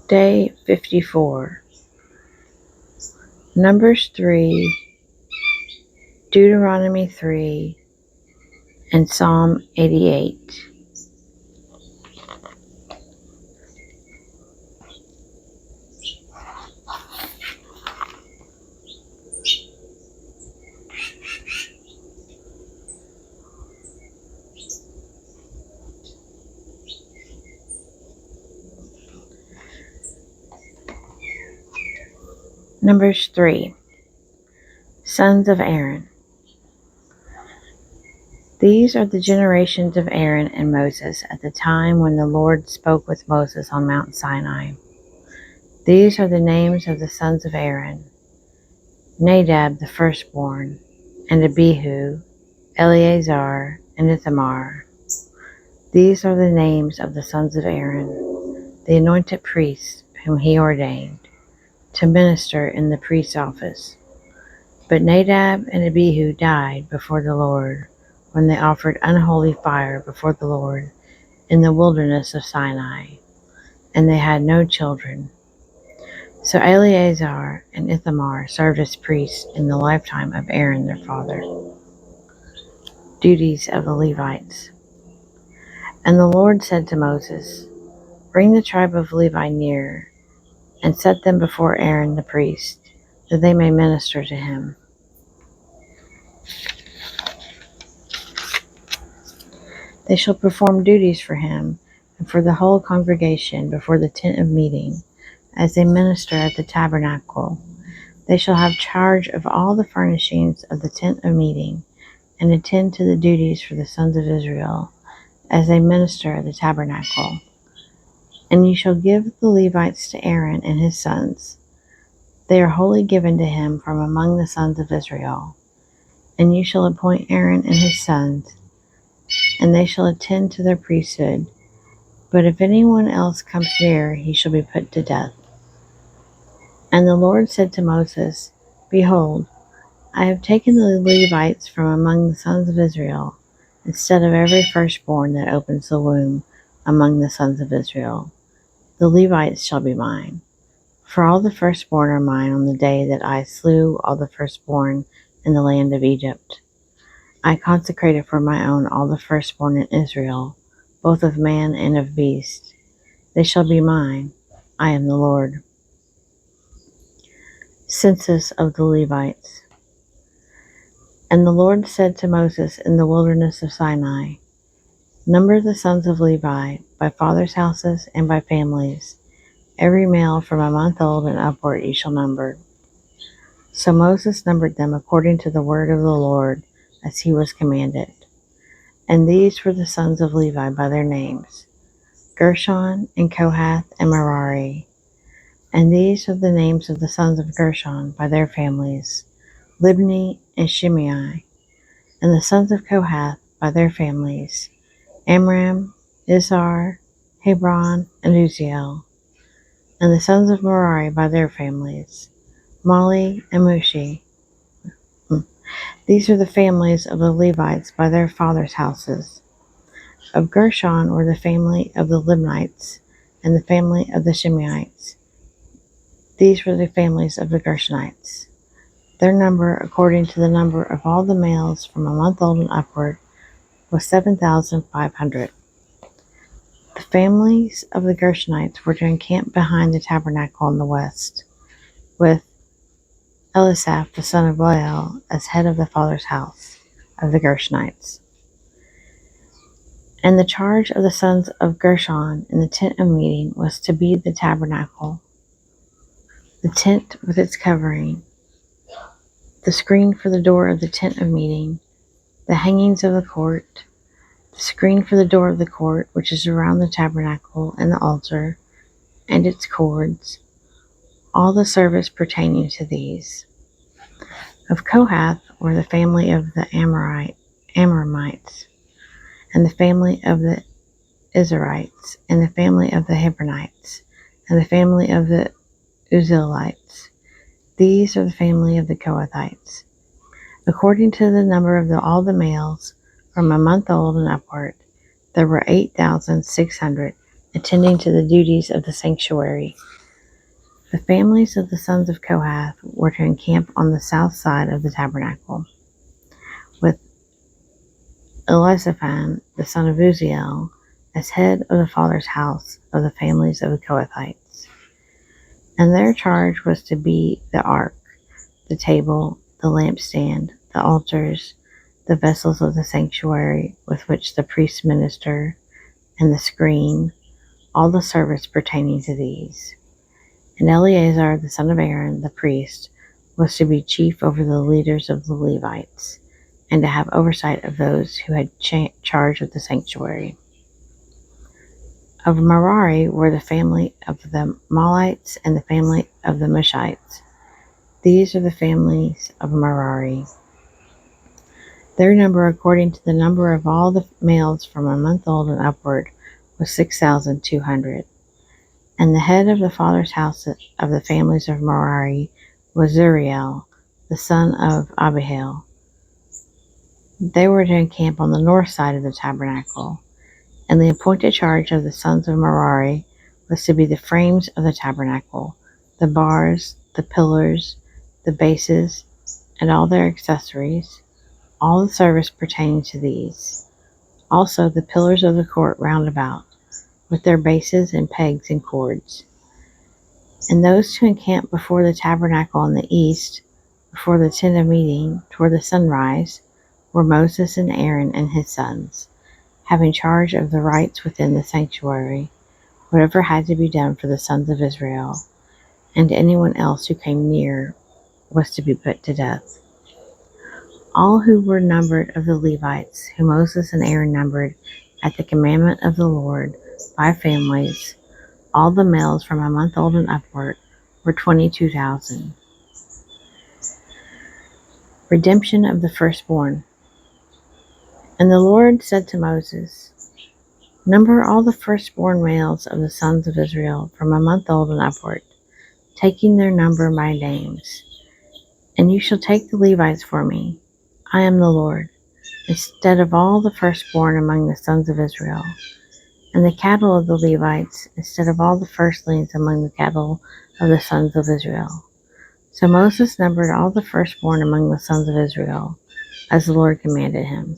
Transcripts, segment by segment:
Day 54. Numbers 3, Deuteronomy 3, and Psalm 88. Numbers 3. Sons of Aaron. These are the generations of Aaron and Moses at the time when the Lord spoke with Moses on Mount Sinai. These are the names of the sons of Aaron: Nadab the firstborn, and Abihu, Eleazar, and Ithamar. These are the names of the sons of Aaron, the anointed priests whom he ordained to minister in the priest's office. But Nadab and Abihu died before the Lord when they offered unholy fire before the Lord in the wilderness of Sinai, and they had no children. So Eleazar and Ithamar served as priests in the lifetime of Aaron their father. Duties of the Levites. And the Lord said to Moses, "Bring the tribe of Levi near, and set them before Aaron the priest, that they may minister to him. They shall perform duties for him and for the whole congregation before the tent of meeting, as they minister at the tabernacle. They shall have charge of all the furnishings of the tent of meeting, and attend to the duties for the sons of Israel, as they minister at the tabernacle. And you shall give the Levites to Aaron and his sons. They are wholly given to him from among the sons of Israel. And you shall appoint Aaron and his sons, and they shall attend to their priesthood. But if anyone else comes near, he shall be put to death." And the Lord said to Moses, "Behold, I have taken the Levites from among the sons of Israel, instead of every firstborn that opens the womb among the sons of Israel. The Levites shall be mine. For all the firstborn are mine on the day that I slew all the firstborn in the land of Egypt. I consecrated for my own all the firstborn in Israel, both of man and of beast. They shall be mine. I am the Lord." Census of the Levites. And the Lord said to Moses in the wilderness of Sinai, "Number the sons of Levi by fathers' houses and by families. Every male from a month old and upward you shall number." So Moses numbered them according to the word of the Lord, as he was commanded. And these were the sons of Levi by their names: Gershon and Kohath and Merari. And these are the names of the sons of Gershon by their families: Libni and Shimei. And the sons of Kohath by their families: Amram, Izhar, Hebron, and Uziel. And the sons of Merari by their families: Mali and Mushi. These are the families of the Levites by their fathers' houses. Of Gershon were the family of the Libnites, and the family of the Shimeites. These were the families of the Gershonites. Their number, according to the number of all the males from a month old and upward, was 7,500. The families of the Gershonites were to encamp behind the tabernacle in the west, with Elisaph the son of Baal as head of the father's house of the Gershonites. And the charge of the sons of Gershon in the tent of meeting was to be the tabernacle, the tent with its covering, the screen for the door of the tent of meeting, the hangings of the court, the screen for the door of the court, which is around the tabernacle and the altar, and its cords, all the service pertaining to these. Of Kohath were the family of the Amramites, and the family of the Izharites, and the family of the Hebronites, and the family of the Uzzielites. These are the family of the Kohathites. According to the number of all the males from a month old and upward, there were 8,600 attending to the duties of the sanctuary. The families of the sons of Kohath were to encamp on the south side of the tabernacle, with Elizaphan, the son of Uziel, as head of the father's house of the families of the Kohathites. And their charge was to be the ark, the table, the lampstand, the altars, the vessels of the sanctuary with which the priests minister, and the screen, all the service pertaining to these. And Eleazar, the son of Aaron, the priest, was to be chief over the leaders of the Levites, and to have oversight of those who had charge of the sanctuary. Of Merari were the family of the Mahlites and the family of the Mushites. These are the families of Merari. Their number, according to the number of all the males from a month old and upward, was 6,200. And the head of the father's house of the families of Merari was Zuriel, the son of Abihail. They were to encamp on the north side of the tabernacle, and the appointed charge of the sons of Merari was to be the frames of the tabernacle, the bars, the pillars, the bases, and all their accessories, all the service pertaining to these. Also the pillars of the court round about, with their bases and pegs and cords. And those who encamp before the tabernacle on the east, before the tent of meeting, toward the sunrise, were Moses and Aaron and his sons, having charge of the rites within the sanctuary, whatever had to be done for the sons of Israel, and anyone else who came near was to be put to death. All who were numbered of the Levites, whom Moses and Aaron numbered at the commandment of the Lord by families, all the males from a month old and upward, were 22,000. Redemption of the firstborn. And the Lord said to Moses, Number all the firstborn males of the sons of Israel from a month old and upward, taking their number by names. And you shall take the Levites for me. I am the Lord, instead of all the firstborn among the sons of Israel, and the cattle of the Levites, instead of all the firstlings among the cattle of the sons of Israel. So Moses numbered all the firstborn among the sons of Israel, as the Lord commanded him.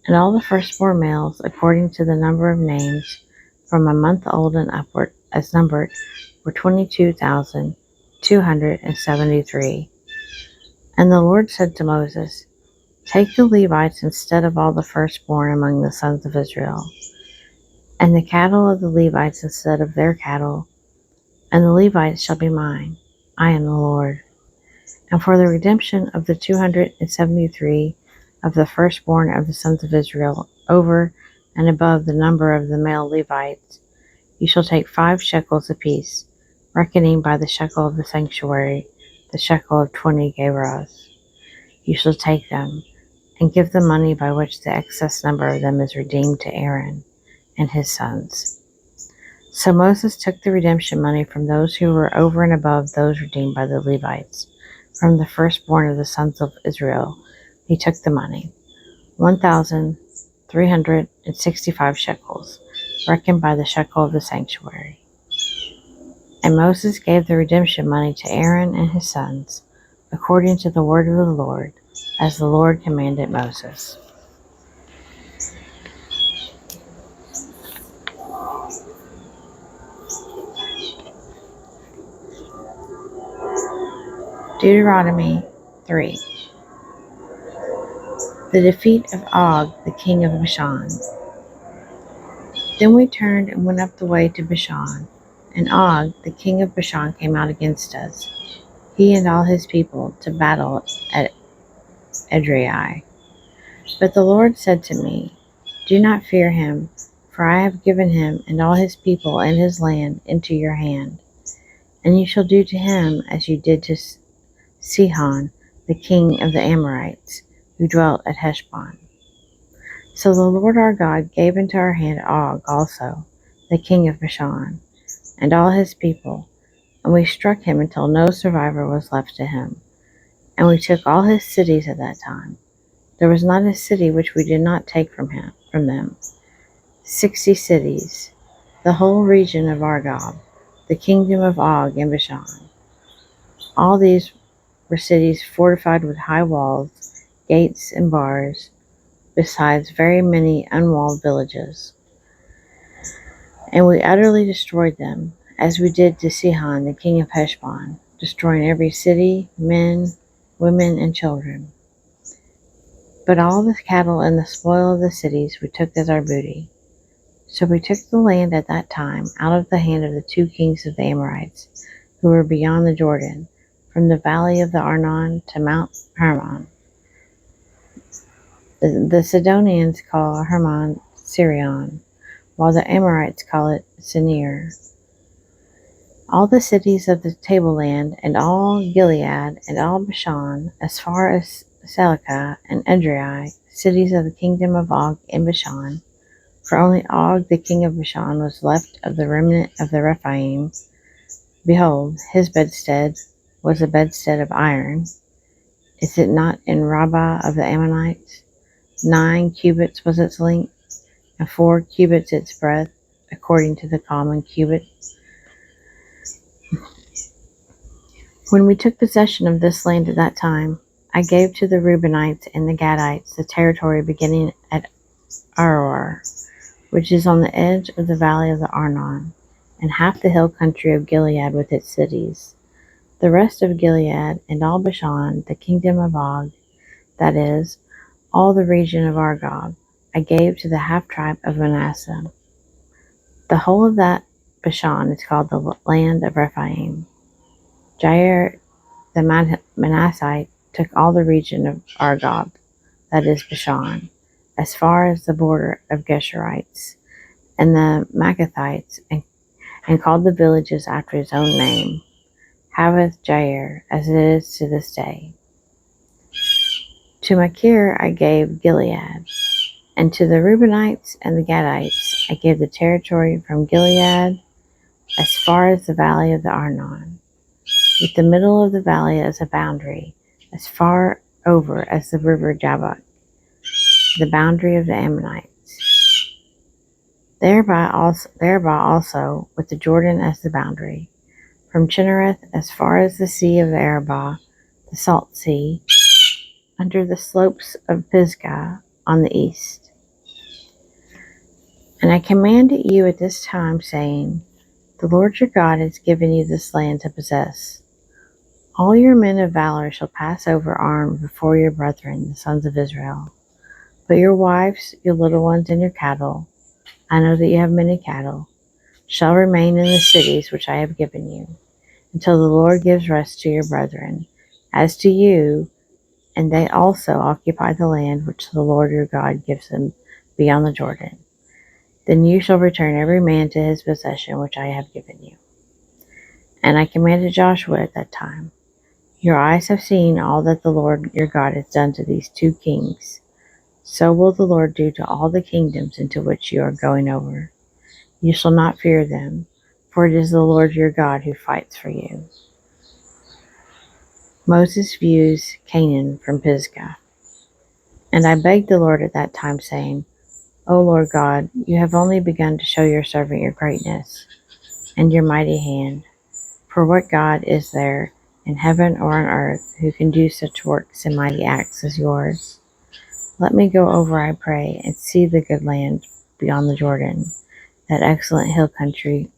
And all the firstborn males, according to the number of names, from a month old and upward, as numbered, were 22,273. And the Lord said to Moses, Take the Levites instead of all the firstborn among the sons of Israel, and the cattle of the Levites instead of their cattle, and the Levites shall be mine. I am the Lord. And for the redemption of the 273 of the firstborn of the sons of Israel, over and above the number of the male Levites, you shall take 5 shekels apiece, reckoning by the shekel of the sanctuary, the shekel of 20 gerahs. You shall take them, and give the money by which the excess number of them is redeemed to Aaron and his sons. So Moses took the redemption money from those who were over and above those redeemed by the Levites. From the firstborn of the sons of Israel, he took the money, 1,365 shekels, reckoned by the shekel of the sanctuary. And Moses gave the redemption money to Aaron and his sons, according to the word of the Lord, as the Lord commanded Moses. Deuteronomy 3. The defeat of Og, the king of Bashan. Then we turned and went up the way to Bashan, and Og, the king of Bashan, came out against us, he and all his people, to battle at Edrei. But the Lord said to me, Do not fear him, for I have given him and all his people and his land into your hand, and you shall do to him as you did to Sihon, the king of the Amorites, who dwelt at Heshbon. So the Lord our God gave into our hand Og also, the king of Bashan, and all his people, and we struck him until no survivor was left to him. And we took all his cities at that time. There was not a city which we did not take from them. 60 cities, the whole region of Argob, the kingdom of Og and Bashan. All these were cities fortified with high walls, gates, and bars, besides very many unwalled villages. And we utterly destroyed them, as we did to Sihon, the king of Heshbon, destroying every city, men, women, and children. But all the cattle and the spoil of the cities we took as our booty. So we took the land at that time out of the hand of the 2 kings of the Amorites, who were beyond the Jordan, from the valley of the Arnon to Mount Hermon. The Sidonians call Hermon Sirion, while the Amorites call it Sinir. All the cities of the tableland, and all Gilead, and all Bashan, as far as Salecah and Edrei, cities of the kingdom of Og in Bashan, for only Og the king of Bashan was left of the remnant of the Rephaim. Behold, his bedstead was a bedstead of iron. Is it not in Rabbah of the Ammonites? 9 cubits was its length, and 4 cubits its breadth, according to the common cubit. When we took possession of this land at that time, I gave to the Reubenites and the Gadites the territory beginning at Aroer, which is on the edge of the valley of the Arnon, and half the hill country of Gilead with its cities. The rest of Gilead and all Bashan, the kingdom of Og, that is, all the region of Argob, I gave to the half-tribe of Manasseh. The whole of that Bashan is called the land of Rephaim. Jair the Manassite took all the region of Argob, that is Bashan, as far as the border of Geshurites and the Maccathites, and called the villages after his own name, Havoth Jair, as it is to this day. To Machir I gave Gilead, and to the Reubenites and the Gadites I gave the territory from Gilead as far as the valley of the Arnon, with the middle of the valley as a boundary, as far over as the river Jabbok, the boundary of the Ammonites. Thereby also with the Jordan as the boundary, from Chinnereth as far as the sea of the Arabah, the salt sea, under the slopes of Pisgah on the east. And I commanded you at this time, saying, the Lord your God has given you this land to possess. All your men of valor shall pass over armed before your brethren, the sons of Israel. But your wives, your little ones, and your cattle, I know that you have many cattle, shall remain in the cities which I have given you, until the Lord gives rest to your brethren, as to you, and they also occupy the land which the Lord your God gives them beyond the Jordan. Then you shall return every man to his possession which I have given you. And I commanded Joshua at that time, your eyes have seen all that the Lord your God has done to these 2 kings. So will the Lord do to all the kingdoms into which you are going over. You shall not fear them, for it is the Lord your God who fights for you. Moses views Canaan from Pisgah. And I begged the Lord at that time, saying, O Lord God, you have only begun to show your servant your greatness and your mighty hand. For what God is there in heaven or on earth who can do such works and mighty acts as yours? Let me go over, I pray, and see the good land beyond the Jordan, that excellent hill country,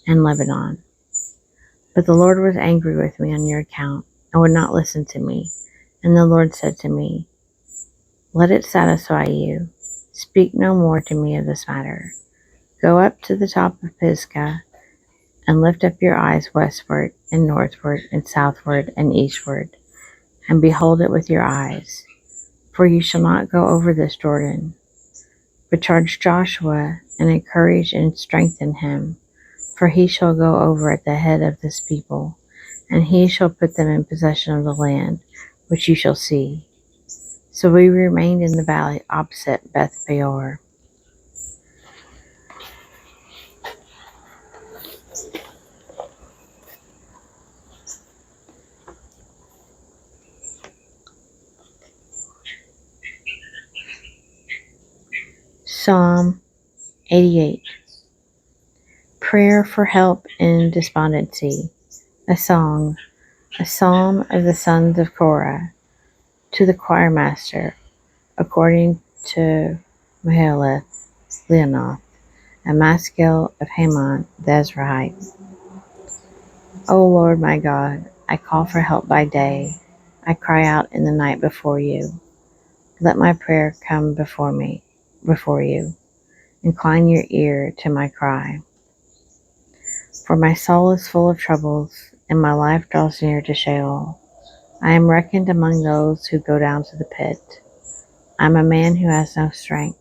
and Lebanon. But the Lord was angry with me on your account, and would not listen to me. And the Lord said to me, let it satisfy you. Speak no more to me of this matter. Go up to the top of Pisgah, and lift up your eyes westward, and northward, and southward, and eastward, and behold it with your eyes. For you shall not go over this Jordan. But charge Joshua, and encourage and strengthen him, for he shall go over at the head of this people, and he shall put them in possession of the land, which you shall see. So we remained in the valley opposite Beth Peor. Psalm 88. Prayer for help in despondency. A song, a psalm of the sons of Korah, to the choir master, according to Mahalath Leonoth, a maskil of Haman the Ezrahite. O Lord my God, I call for help by day. I cry out in the night before you. Let my prayer come before you. Incline your ear to my cry. For my soul is full of troubles, and my life draws near to Sheol. I am reckoned among those who go down to the pit. I am a man who has no strength,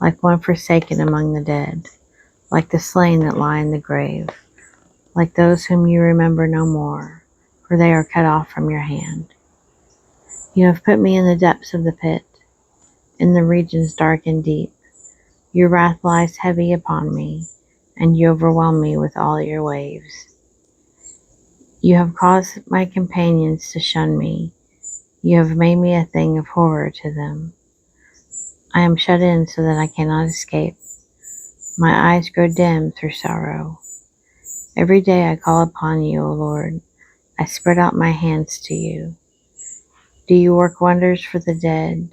like one forsaken among the dead, like the slain that lie in the grave, like those whom you remember no more, for they are cut off from your hand. You have put me in the depths of the pit, in the regions dark and deep. Your wrath lies heavy upon me, and you overwhelm me with all your waves. You have caused my companions to shun me. You have made me a thing of horror to them. I am shut in so that I cannot escape. My eyes grow dim through sorrow. Every day I call upon you, O Lord. I spread out my hands to you. Do you work wonders for the dead?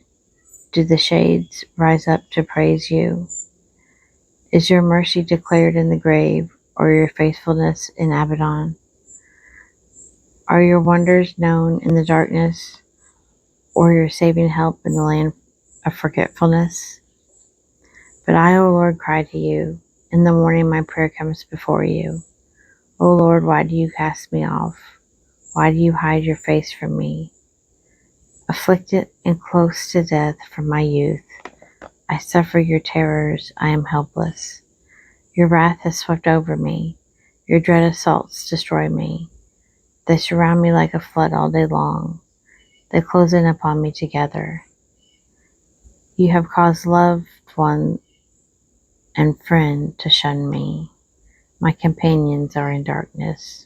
Do the shades rise up to praise you? Is your mercy declared in the grave, or your faithfulness in Abaddon? Are your wonders known in the darkness, or your saving help in the land of forgetfulness? But I, O Lord, cry to you. In the morning my prayer comes before you. O Lord, why do you cast me off? Why do you hide your face from me? Afflicted and close to death from my youth, I suffer your terrors, I am helpless. Your wrath has swept over me. Your dread assaults destroy me. They surround me like a flood all day long. They close in upon me together. You have caused loved one and friend to shun me. My companions are in darkness.